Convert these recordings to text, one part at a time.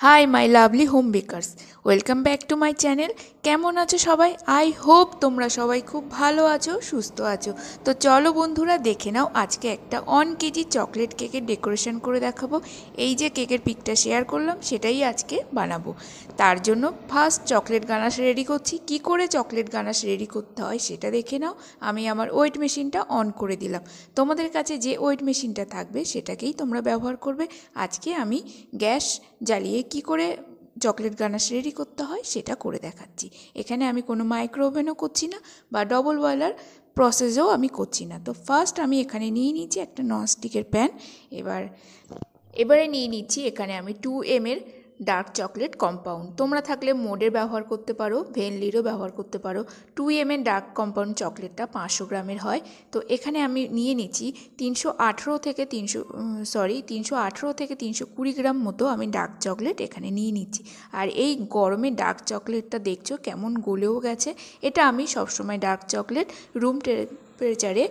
High my lovely home bakers welcome back to my channel. केमन आछो सबाई? I hope तोमरा सबाई खूब भालो आछो, सुस्थ आछो। तो चलो बंधुरा देखे नाओ आजके एकटा 1 केजी चकलेट केकेर डेकोरेशन करे देखाबो। এই যে কেকের পিকটা শেয়ার করলাম সেটাই আজকে বানাবো। তার জন্য ফার্স্ট চকলেট গানাশ রেডি করছি। কি করে চকলেট গানাশ রেডি করতে হয় সেটা দেখে নাও। আমি আমার ওয়েট মেশিনটা অন করে দিলাম। তোমাদের কাছে যে ওয়েট মেশিনটা থাকবে সেটাকেই তোমরা ব্যবহার করবে। আজকে আমি গ্যাস জ্বালিয়ে কি করে চকলেট গানাশ রেডি করতে হয় সেটা করে দেখাচ্ছি। এখানে আমি কোনো মাইক্রো ওভেনও করছি না বা ডবল বয়লার প্রসেসও আমি করছি না। তো ফার্স্ট আমি এখানে নিয়ে নিচ্ছি একটা ননস্টিকের প্যান। এবারে নিয়ে নিচ্ছি এখানে আমি 2 ml ডার্ক চকলেট কম্পাউন্ড। তোমরা থাকলে মোডের ব্যবহার করতে পারো, ভেনলিরও ব্যবহার করতে পারো। 2 ml ডার্ক কম্পাউন্ড চকলেটটা 500 গ্রামের হয়। তো এখানে আমি নিয়ে নিচ্ছি 318 থেকে 320 গ্রাম মতো আমি ডার্ক চকলেট এখানে নিয়ে নিচ্ছি। আর এই গরমে ডার্ক চকলেটটা দেখছো কেমন গলেও গেছে। এটা আমি সবসময় ডার্ক চকলেট রুম টেম্পারেচারে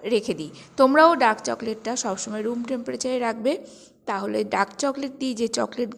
রেখে দিই। তোমরাও ডার্ক চকলেটটা সবসময় রুম টেম্পারেচারে রাখবে, তাহলে ডার্ক চকলেট দিয়ে যে চকলেট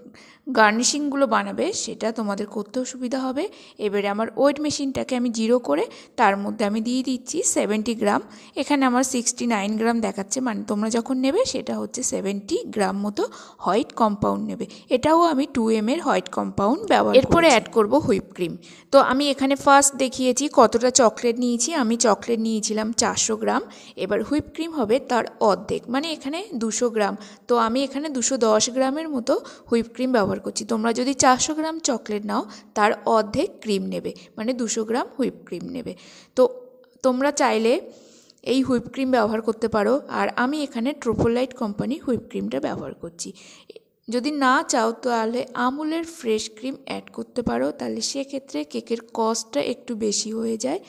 গার্নিশিংগুলো বানাবে সেটা তোমাদের করতেও সুবিধা হবে। এবারে আমার ওয়েট মেশিনটাকে আমি 0 করে তার মধ্যে আমি দিয়ে দিচ্ছি 70 গ্রাম। এখানে আমার 69 গ্রাম দেখাচ্ছে, মানে তোমরা যখন নেবে সেটা হচ্ছে 70 গ্রাম মতো হোয়াইট কম্পাউন্ড নেবে। এটাও আমি 2 ml হোয়াইট কম্পাউন্ড ব্যবহার করছি। এরপরে অ্যাড করব হুইপ ক্রিম। তো আমি এখানে ফার্স্ট দেখিয়েছি কতটা চকলেট নিয়েছি। আমি চকলেট নিয়েছিলাম 400 গ্রাম। এবার হুইপ ক্রিম হবে তার অর্ধেক, মানে এখানে 200 গ্রাম। তো আমি এখানে 210 গ্রামের মতো হুইপ ক্রিম ব্যবহার করছি। তোমরা যদি 400 গ্রাম চকলেট নাও তার অর্ধেক ক্রিম নেবে, মানে 200 গ্রাম হুইপ ক্রিম নেবে। তো তোমরা চাইলে এই হুইপ ক্রিম ব্যবহার করতে পারো। আর আমি এখানে ট্রোপোলাইট কোম্পানি হুইপ ক্রিমটা ব্যবহার করছি। যদি না চাও তাহলে আমুলের ফ্রেশ ক্রিম অ্যাড করতে পারো, তাহলে সেক্ষেত্রে কেকের কস্টটা একটু বেশি হয়ে যায়।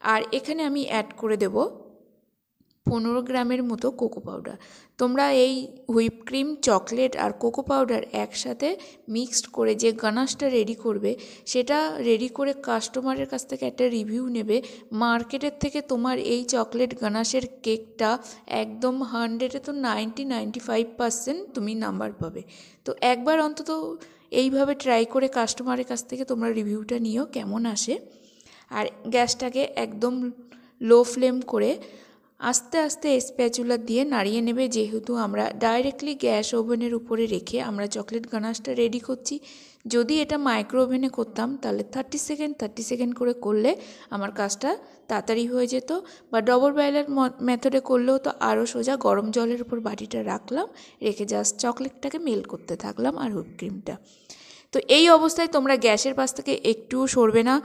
আর এখানে আমি অ্যাড করে দেব 15 গ্রামের মতো কোকো পাউডার। তোমরা এই হুইপ ক্রিম, চকলেট আর কোকো পাউডার একসাথে মিক্সড করে যে গানাশটা রেডি করবে সেটা রেডি করে কাস্টমারের কাছ থেকে একটা রিভিউ নেবে। মার্কেটের থেকে তোমার এই চকলেট গানাশের কেকটা একদম 100-এ তো 90-95% তুমি নাম্বার পাবে। তো একবার অন্তত এইভাবে ট্রাই করে কাস্টমারের কাছ থেকে তোমরা রিভিউটা নিও কেমন আসে। আর গ্যাসটাকে একদম লো ফ্লেম করে আস্তে আস্তে স্প্যাচুলা দিয়ে নাড়িয়ে নেবে, যেহেতু আমরা ডাইরেক্টলি গ্যাস ওভেনের উপরে রেখে আমরা চকলেট গানাশটা রেডি করছি। যদি এটা মাইক্রো ওভেনে করতাম তাহলে 30 সেকেন্ড করে করলে আমার কাজটা তাড়াতাড়ি হয়ে যেত, বা ডবল বয়লার মেথডে করলেও তো আরও সোজা। গরম জলের উপর বাটিটা রাখলাম, রেখে জাস্ট চকলেটটাকে মেল্ট করতে থাকলাম আর হুইপ ক্রিমটা। তো এই অবস্থায় তোমরা গ্যাসের পাশ থেকে একটুও সরবে না,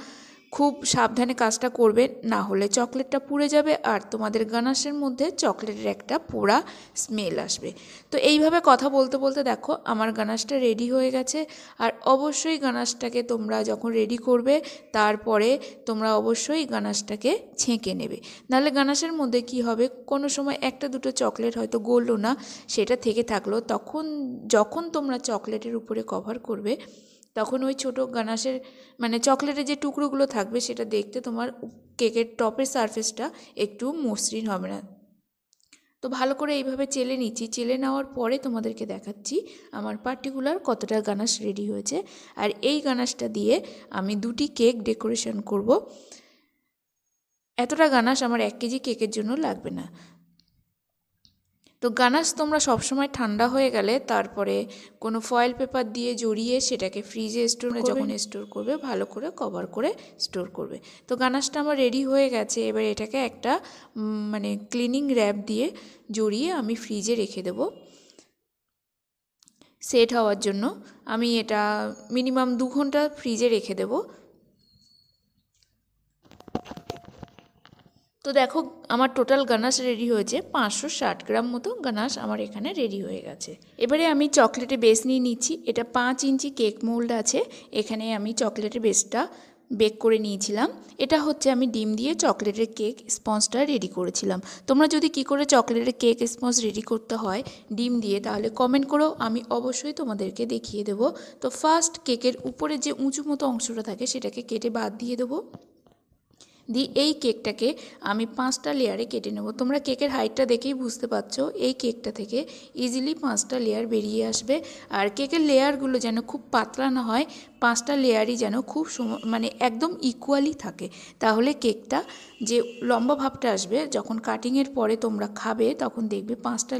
খুব সাবধানে কাজটা করবে, না হলে চকলেটটা পুড়ে যাবে আর তোমাদের গানাশের মধ্যে চকলেটের একটা পোড়া স্মেল আসবে। তো এইভাবে কথা বলতে বলতে দেখো আমার গানাশটা রেডি হয়ে গেছে। আর অবশ্যই গানাশটাকে তোমরা যখন রেডি করবে তারপরে তোমরা অবশ্যই গানাশটাকে ছেঁকে নেবে, নাহলে গানাশের মধ্যে কি হবে, কোনো সময় একটা দুটো চকলেট হয়তো গললো না, সেটা থেকে থাকলো। যখন তোমরা চকলেটের উপরে কভার করবে তখন ওই ছোটো গানাশের মানে চকলেটের যে টুকরোগুলো থাকবে সেটা দেখতে তোমার কেকের টপের সারফেসটা একটু মসৃণ হবে না। তো ভালো করে এইভাবে চেলে নিচ্ছি। চেলে নেওয়ার পরে তোমাদেরকে দেখাচ্ছি আমার পার্টিকুলার কতটা গানাশ রেডি হয়েছে। আর এই গানাশটা দিয়ে আমি 2টি কেক ডেকোরেশন করব। এতটা গানাশ আমার 1 কেজি কেকের জন্য লাগবে না। তো গানাশ তোমরা সবসময় ঠান্ডা হয়ে গেলে তারপরে কোনো ফয়েল পেপার দিয়ে জড়িয়ে সেটাকে ফ্রিজে যখন স্টোর করবে ভালো করে কভার করে স্টোর করবে। তো গানাশটা আমার রেডি হয়ে গেছে। এবার এটাকে একটা মানে ক্লিনিং র্যাপ দিয়ে জড়িয়ে আমি ফ্রিজে রেখে দেবো সেট হওয়ার জন্য। আমি এটা মিনিমাম 2 ঘন্টা ফ্রিজে রেখে দেবো। তো দেখো আমার টোটাল গানাশ রেডি হয়েছে 560 গ্রাম মতো গানাশ আমার এখানে রেডি হয়ে গেছে। এবারে আমি চকলেটের বেস নিয়ে নিচ্ছি। এটা 5 ইঞ্চি কেক মোল্ড আছে, এখানে আমি চকলেটের বেসটা বেক করে নিয়েছিলাম। এটা হচ্ছে আমি ডিম দিয়ে চকলেটের কেক স্পঞ্জটা রেডি করেছিলাম। তোমরা যদি কি করে চকলেটের কেক স্পঞ্জ রেডি করতে হয় ডিম দিয়ে তাহলে কমেন্ট করো, আমি অবশ্যই তোমাদেরকে দেখিয়ে দেবো। তো ফার্স্ট কেকের উপরে যে উঁচু মতো অংশটা থাকে সেটাকে কেটে বাদ দিয়ে দেবো। দিয়ে এই কেকটাকে আমি 5টা লেয়ারে কেটে নেব। তোমরা কেকের হাইটটা দেখেই বুঝতে পারছো এই কেকটা থেকে ইজিলি 5টা লেয়ার বেরিয়ে আসবে। আর কেকের লেয়ারগুলো যেন খুব পাতলা না হয়, 5টা লেয়ারই যেন খুব মানে একদম ইকুয়ালি থাকে, তাহলে কেকটা যে লম্বা ভাবটা আসবে যখন কাটিংয়ের পরে তোমরা খাবে তখন দেখবে 5টা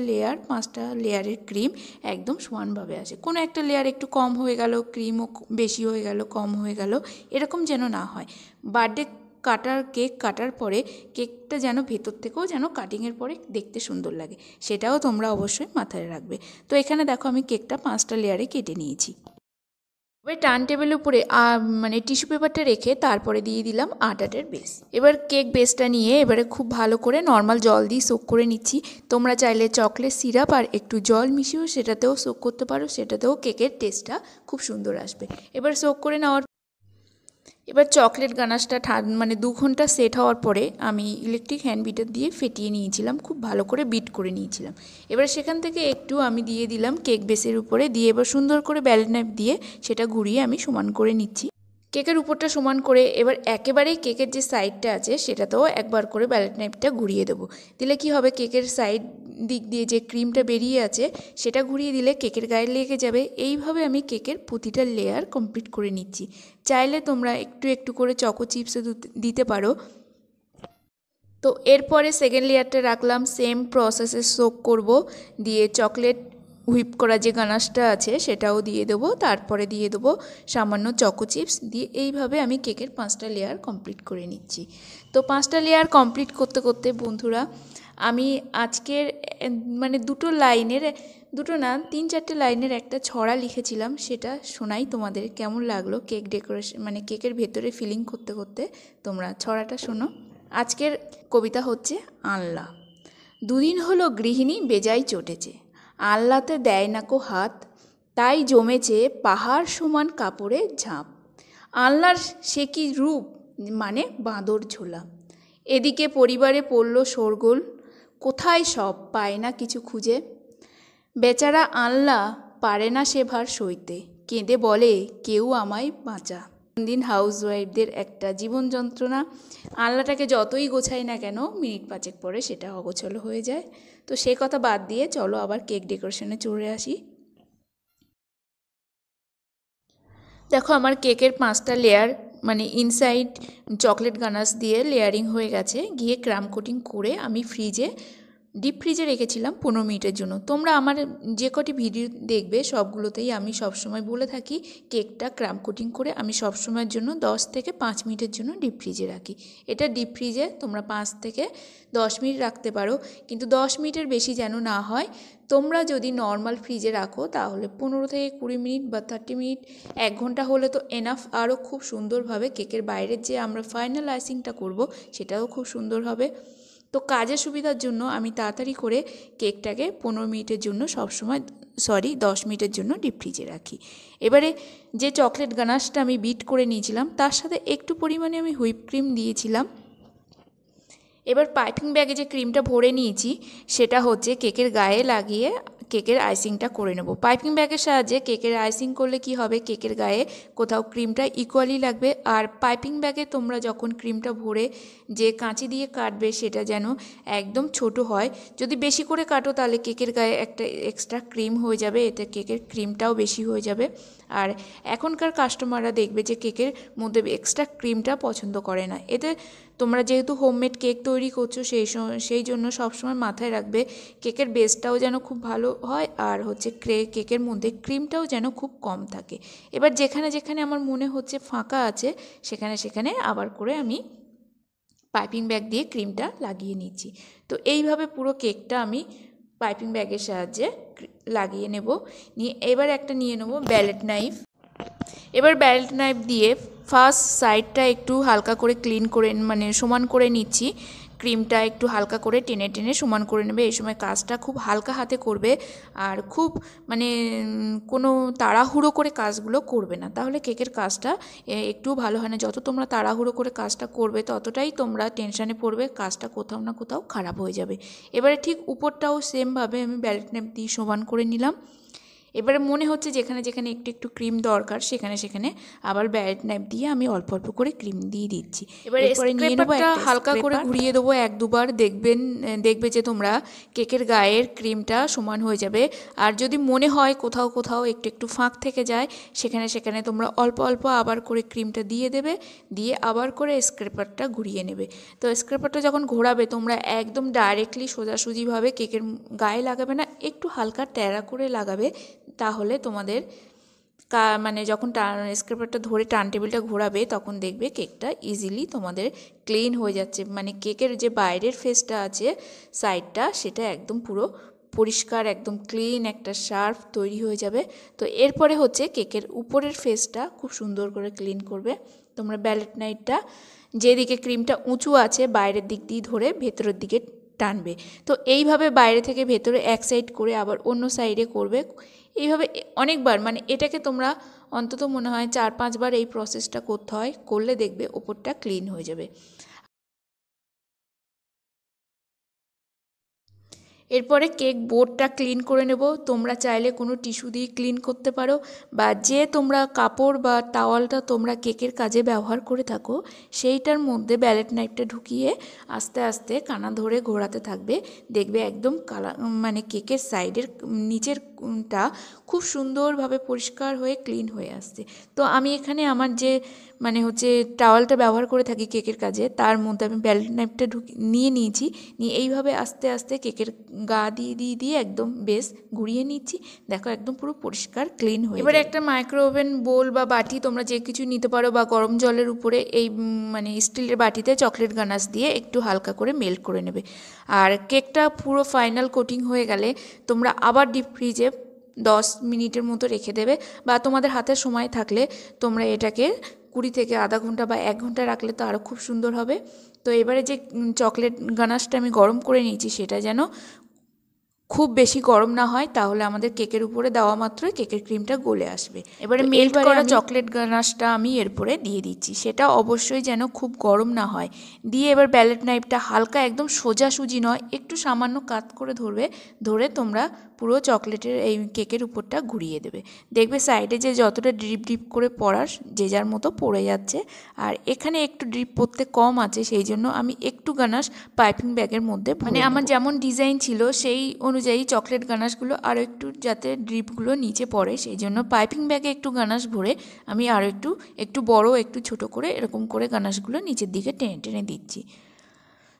লেয়ারের ক্রিম একদম সমানভাবে আসে। কোনো একটা লেয়ার একটু কম হয়ে গেল, ক্রিমও বেশি হয়ে গেল, কম হয়ে গেল, এরকম যেন না হয়। বার্থডে কেক কাটার পরে কেকটা যেন ভেতর থেকেও যেন কাটিংয়ের পরে দেখতে সুন্দর লাগে, সেটাও তোমরা অবশ্যই মাথায় রাখবে। তো এখানে দেখো আমি কেকটা 5টা লেয়ারে কেটে নিয়েছি। এবার টার্ন টেবিলের উপরে মানে টিস্যু পেপারটা রেখে তারপরে দিয়ে দিলাম আটাটার বেস। এবার কেক বেসটা নিয়ে এবারে খুব ভালো করে নর্মাল জল দিয়ে সোক করে নিচ্ছি। তোমরা চাইলে চকলেট সিরাপ আর একটু জল মিশিয়েও সেটাতেও সোক করতে পারো, সেটাতেও কেকের টেস্টটা খুব সুন্দর আসবে। এবার সোক করে নেওয়ার এবার চকলেট গানাশটা মানে 2 ঘন্টা সেট হওয়ার পরে আমি ইলেকট্রিক হ্যান্ড বিটার দিয়ে ফেটিয়ে নিয়েছিলাম, খুব ভালো করে বিট করে নিয়েছিলাম। এবার সেখান থেকে একটু আমি দিয়ে দিলাম কেক বেসের উপরে, দিয়ে এবার সুন্দর করে ব্যালেট নাইফ দিয়ে সেটা ঘুরিয়ে আমি সমান করে নিচ্ছি। কেকের উপরটা সমান করে এবার একেবারেই কেকের যে সাইডটা আছে সেটাতেও একবার করে ব্যালেট নাইফটা ঘুরিয়ে দেবো। দিলে কি হবে, কেকের সাইড দিক দিয়ে যে ক্রিমটা বেরিয়ে আছে সেটা ঘুরিয়ে দিলে কেকের গায়ে লেগে যাবে। এইভাবে আমি কেকের প্রতিটা লেয়ার কমপ্লিট করে নিচ্ছি। চাইলে তোমরা একটু একটু করে চকো চিপসও দিতে পারো। তো এরপরে সেকেন্ড লেয়ারটা রাখলাম, সেম প্রসেসে সোক করব, দিয়ে চকলেট হুইপ করা যে গানাশটা আছে সেটাও দিয়ে দেবো, তারপরে দিয়ে দেবো সামান্য চকো চিপস, দিয়ে এইভাবে আমি কেকের 5টা লেয়ার কমপ্লিট করে নিচ্ছি। তো 5টা লেয়ার কমপ্লিট করতে করতে বন্ধুরা আমি আজকের মানে 3-4টে লাইনের একটা ছড়া লিখেছিলাম, সেটা শোনাই তোমাদের। কেমন লাগলো কেক ডেকোরেশন মানে কেকের ভেতরে ফিলিং করতে করতে, তোমরা ছড়াটা শোনো। আজকের কবিতা হচ্ছে আনলা। 2 দিন হলো গৃহিণী বেজায় চটেছে, আনলাতে দেয় না কো হাত, তাই জমেছে পাহাড় সমান কাপড়ের ঝাঁপ। আনলার সে কি রূপ, মানে বাঁদর ঝোলা। এদিকে পরিবারে পড়ল শোরগোল, কোথায় সব পায় না কিছু খুঁজে। বেচারা আনলা পারে না সে ভার সইতে, কেঁদে বলে কেউ আমায় বাঁচা। দিন হাউসওয়াইফদের একটা জীবন যন্ত্রণা। আনলাটাকে যতই গোছাই না কেন মিনিট 5 পরে সেটা অগোছালো হয়ে যায়। তো সে কথা বাদ দিয়ে চলো আবার কেক ডেকোরেশনে চলে আসি। দেখো আমার কেকের 5টা লেয়ার মানে ইনসাইড চকলেট গানাশ দিয়ে লেয়ারিং হয়ে গেছে, গিয়ে ক্রাম কোটিং করে আমি ডিপ ফ্রিজে রেখেছিলাম 15 মিনিটের জন্য। তোমরা আমার যে কটি ভিডিও দেখবে সবগুলোতেই আমি সবসময় বলে থাকি কেকটা ক্রাম কোটিং করে আমি সবসময়ের জন্য 10 থেকে 5 মিনিটের জন্য ডিপ ফ্রিজে রাখি। এটা ডিপ ফ্রিজে তোমরা 5 থেকে 10 মিনিট রাখতে পারো, কিন্তু 10 মিনিটের বেশি যেন না হয়। তোমরা যদি নর্মাল ফ্রিজে রাখো তাহলে 15 থেকে 20 মিনিট বা 30 মিনিট, 1 ঘন্টা হলে তো এনাফ। আরও খুব সুন্দরভাবে কেকের বাইরের যে আমরা ফাইনাল আইসিংটা করব সেটাও খুব সুন্দর হবে। তো কাজের সুবিধার জন্য আমি তাড়াতাড়ি করে কেকটাকে 15 মিনিটের জন্য 10 মিনিটের জন্য ডিপ ফ্রিজে রাখি। এবারে যে চকলেট গানাশটা আমি বিট করে নিয়েছিলাম তার সাথে একটু পরিমাণে আমি হুইপ ক্রিম দিয়েছিলাম। এবার পাইপিং ব্যাগে যে ক্রিমটা ভরে নিয়েছি সেটা হচ্ছে কেকের গায়ে লাগিয়ে কেকের আইসিংটা করে নেব। পাইপিং ব্যাগের সাহায্যে কেকের আইসিং করলে কি হবে, কেকের গায়ে কোথাও ক্রিমটা ইকুয়ালি লাগবে। আর পাইপিং ব্যাগে তোমরা যখন ক্রিমটা ভরে যে কাঁচি দিয়ে কাটবে সেটা যেন একদম ছোট হয়। যদি বেশি করে কাটো তাহলে কেকের গায়ে একটা এক্সট্রা ক্রিম হয়ে যাবে, এতে কেকের ক্রিমটাও বেশি হয়ে যাবে। আর এখনকার কাস্টমাররা দেখবে যে কেকের মধ্যে এক্সট্রা ক্রিমটা পছন্দ করে না। এতে তোমরা যেহেতু হোমমেড কেক তৈরি করছো সেই জন্য সবসময় মাথায় রাখবে কেকের বেসটাও যেন খুব ভালো হয়, আর হচ্ছে কেকের মধ্যে ক্রিমটাও যেন খুব কম থাকে। এবার যেখানে যেখানে আমার মনে হচ্ছে ফাঁকা আছে সেখানে সেখানে আবার করে আমি পাইপিং ব্যাগ দিয়ে ক্রিমটা লাগিয়ে নিচ্ছি। তো এইভাবে পুরো কেকটা আমি পাইপিং ব্যাগের সাহায্যে লাগিয়ে নেব। এবার একটা নিয়ে নেব ব্যালেট নাইফ। এবার ব্যালেট নাইফ দিয়ে ফার্স্ট সাইডটা একটু হালকা করে ক্লিন করে মানে সমান করে নিচ্ছি। ক্রিমটা একটু হালকা করে টেনে টেনে সমান করে নেবে। এই সময় কাজটা খুব হালকা হাতে করবে, আর খুব মানে কোনো তাড়াহুড়ো করে কাজগুলো করবে না, তাহলে কেকের কাজটা একটু ভালো হয় না। যত তোমরা তাড়াহুড়ো করে কাজটা করবে ততটাই তোমরা টেনশানে পড়বে, কাজটা কোথাও না কোথাও খারাপ হয়ে যাবে। এবারে ঠিক উপরটাও সেমভাবে আমি ব্যালেট নাইফ দিয়ে সমান করে নিলাম। এবারে মনে হচ্ছে যেখানে যেখানে একটু একটু ক্রিম দরকার সেখানে সেখানে আবার ব্যালেট নাইফ দিয়ে আমি অল্প অল্প করে ক্রিম দিয়ে দিচ্ছি। এরপরে নিয়ে নেবো একটা হালকা করে ঘুরিয়ে দেবো 1-2 বার, দেখবে যে তোমরা কেকের গায়ের ক্রিমটা সমান হয়ে যাবে। আর যদি মনে হয় কোথাও কোথাও একটু একটু ফাঁক থেকে যায় সেখানে সেখানে তোমরা অল্প অল্প আবার করে ক্রিমটা দিয়ে দেবে, দিয়ে আবার করে স্ক্রেপারটা ঘুরিয়ে নেবে। তো স্ক্রেপারটা যখন ঘোরাবে তোমরা একদম ডাইরেক্টলি সোজাসুজিভাবে কেকের গায়ে লাগাবে না, একটু হালকা ট্যারা করে লাগাবে। তাহলে তোমাদের মানে যখন স্ক্রেপারটা ধরে টার্ন টেবিলটা ঘোরাবে তখন দেখবে কেকটা ইজিলি তোমাদের ক্লিন হয়ে যাচ্ছে। মানে কেকের যে বাইরের ফেসটা আছে সাইডটা সেটা একদম পুরো পরিষ্কার, একদম ক্লিন একটা শার্প তৈরি হয়ে যাবে। তো এরপরে হচ্ছে কেকের উপরের ফেসটা খুব সুন্দর করে ক্লিন করবে। তোমরা ব্যালেট নাইফটা যেদিকে ক্রিমটা উঁচু আছে বাইরের দিক দিয়ে ধরে ভেতরের দিকে টানবে। তো এইভাবে বাইরে থেকে ভেতরে এক সাইড করে আবার অন্য সাইডে করবে। এইভাবে অনেকবার, মানে এটাকে তোমরা অন্তত মনে হয় 4-5 বার এই প্রসেসটা করতে হয়, করলে দেখবে ওপরটা ক্লিন হয়ে যাবে। এরপরে কেক বোর্ডটা ক্লিন করে নেব। তোমরা চাইলে কোনো টিস্যু দিয়ে ক্লিন করতে পারো, বা যে তোমরা কাপড় বা টাওয়ালটা তোমরা কেকের কাজে ব্যবহার করে থাকো সেইটার মধ্যে ব্যালেট নাইফটা ঢুকিয়ে আস্তে আস্তে কানা ধরে ঘোরাতে থাকবে। দেখবে একদম মানে কেকের সাইডের নিচেরটা খুব সুন্দরভাবে পরিষ্কার হয়ে ক্লিন হয়ে আসছে। তো আমি এখানে আমার যে মানে হচ্ছে টাওয়ালটা ব্যবহার করে থাকি কেকের কাজে, তার মধ্যে আমি ব্যালেট নাইফটা নিয়ে নিয়েছি। নিয়ে এইভাবে আস্তে আস্তে কেকের গা দিয়ে দিয়ে দিয়ে একদম বেশ ঘুরিয়ে নিচ্ছি। দেখো একদম পুরো পরিষ্কার ক্লিন হয়ে। এবারে একটা মাইক্রো ওভেন বোল বা বাটি তোমরা যে কিছু নিতে পারো, বা গরম জলের উপরে এই মানে স্টিলের বাটিতে চকলেট গানাশ দিয়ে একটু হালকা করে মেল্ট করে নেবে। আর কেকটা পুরো ফাইনাল কোটিং হয়ে গেলে তোমরা আবার ডিপ ফ্রিজে 10 মিনিটের মতো রেখে দেবে, বা তোমাদের হাতে সময় থাকলে তোমরা এটাকে 20 থেকে আধা ঘন্টা বা 1 ঘন্টা রাখলে তো আরও খুব সুন্দর হবে। তো এবারে যে চকলেট গানাশটা আমি গরম করে নিয়েছি সেটা যেন খুব বেশি গরম না হয়, তাহলে আমাদের কেকের উপরে দেওয়া মাত্রই কেকের ক্রিমটা গলে আসবে। এবারে মেল্ট করা চকলেট গানাশটা আমি এরপরে দিয়ে দিচ্ছি, সেটা অবশ্যই যেন খুব গরম না হয়। দিয়ে এবার ব্যালেট নাইফটা হালকা, একদম সোজাসুজি নয়, একটু সামান্য কাত করে ধরে তোমরা পুরো চকলেটের এই কেকের উপরটা ঘুরিয়ে দেবে। দেখবে সাইডে যে যতটা ড্রিপ ড্রিপ করে পড়ার যে যার মতো পড়ে যাচ্ছে। আর এখানে একটু ড্রিপ পড়তে কম আছে, সেই জন্য আমি একটু গানাশ পাইপিং ব্যাগের মধ্যে, মানে আমার যেমন ডিজাইন ছিল সেই অনুযায়ী চকলেট গানাশগুলো আরও একটু যাতে ড্রিপগুলো নিচে পড়ে, সেই জন্য পাইপিং ব্যাগে একটু গানাশ ভরে আমি আরও একটু বড় একটু ছোট করে এরকম করে গানাশগুলো নিচের দিকে টেনে টেনে দিচ্ছি।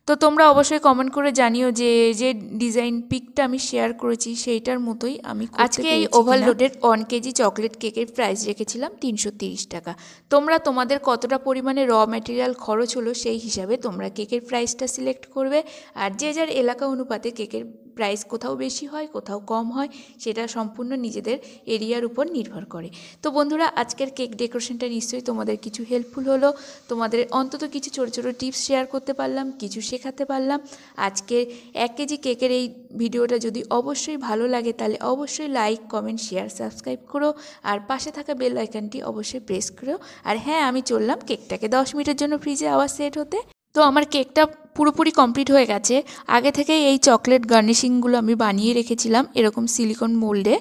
তো তোমরা অবশ্যই কমেন্ট করে জানিও যে যে ডিজাইন পিকটা আমি শেয়ার করেছি সেইটার মতোই আমি আজকে এই ওভারলোডেড 1 কেজি চকলেট কেকের প্রাইস রেখেছিলাম 330 টাকা। তোমরা তোমাদের কতটা পরিমাণে র ম্যাটেরিয়াল খরচ হলো সেই হিসাবে তোমরা কেকের প্রাইসটা সিলেক্ট করবে। আর যে যার এলাকা অনুপাতে কেকের প্রাইস কোথাও বেশি হয় কোথাও কম হয়, সেটা সম্পূর্ণ নিজেদের এরিয়ার উপর নির্ভর করে। তো বন্ধুরা, আজকের কেক ডেকোরেশনটা নিশ্চয়ই তোমাদের কিছু হেল্পফুল হলো, তোমাদের অন্তত কিছু ছোটো ছোটো টিপস শেয়ার করতে পারলাম, কিছু শেখাতে পারলাম। আজকে 1 কেজি কেকের এই ভিডিওটা যদি অবশ্যই ভালো লাগে তাহলে অবশ্যই লাইক, কমেন্ট, শেয়ার, সাবস্ক্রাইব করো, আর পাশে থাকা বেল আইকনটি অবশ্যই প্রেস করো। আর হ্যাঁ, আমি চললাম কেকটাকে 10 মিনিটের জন্য ফ্রিজে আবার সেট হতে। তো আমার কেকটা পুরোপুরি কমপ্লিট হয়ে গেছে। আগে থেকেই এই চকলেট গার্নিশিংগুলো আমি বানিয়ে রেখেছিলাম এরকম সিলিকন মোল্ডে।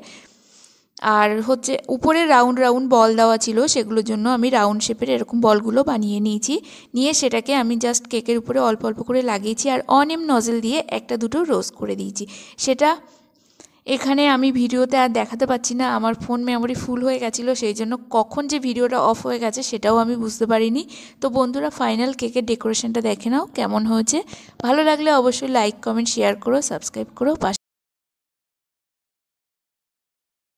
আর হচ্ছে উপরে রাউন্ড রাউন্ড বল দেওয়া ছিল, সেগুলোর জন্য আমি রাউন্ড শেপের এরকম বলগুলো বানিয়ে নিয়েছি। নিয়ে সেটাকে আমি জাস্ট কেকের উপরে অল্প অল্প করে লাগিয়েছি, আর অন এম নজেল দিয়ে 1-2 রোস্ট করে দিয়েছি। সেটা এখানে আমি ভিডিওতে আর দেখাতে পাচ্ছি না, আমার ফোন মেমোরি ফুল হয়ে গেছিলো, সেই জন্য কখন যে ভিডিওটা অফ হয়ে গেছে সেটাও আমি বুঝতে পারিনি। তো বন্ধুরা, ফাইনাল কেকের ডেকোরেশনটা দেখে নাও কেমন হয়েছে। ভালো লাগলে অবশ্যই লাইক, কমেন্ট, শেয়ার করো, সাবস্ক্রাইব করো, পাশে